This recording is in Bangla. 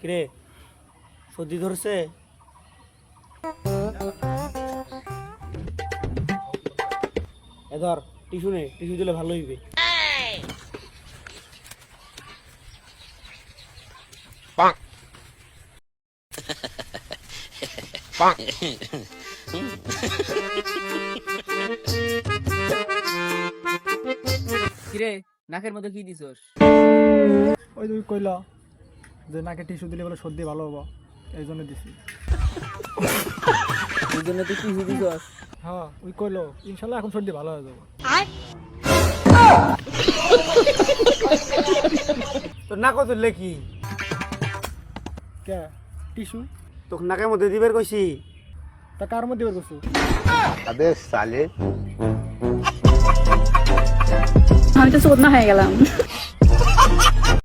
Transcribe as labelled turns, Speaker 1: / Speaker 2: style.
Speaker 1: কিরে সর্দি ধরছে? এ ধর টিস্যু নে, টিস্যু দিলে ভালো হইবে।
Speaker 2: কিরে নাকের মধ্যে কি দিছস?
Speaker 3: ওই তুই কইলা যে নাকে টিস্যু দিলে বলে সর্দি ভালো হবো, এই জন্য দিছি।
Speaker 2: এই জন্য তুই টিস্যু দিছস?
Speaker 3: হ্যাঁ ওই কইলো ইনশাল্লাহ এখন সর্দি ভালো হয়ে যাবে।
Speaker 1: তোর নাকও তুললে কি?
Speaker 3: কে টিস্যু?
Speaker 1: তোকে নাকের মধ্যে দিবার কইছি।
Speaker 3: তা কার মধ্যে বের করছো?
Speaker 4: अबे साले
Speaker 5: আমি তো চোদনা হয়ে গেলাম।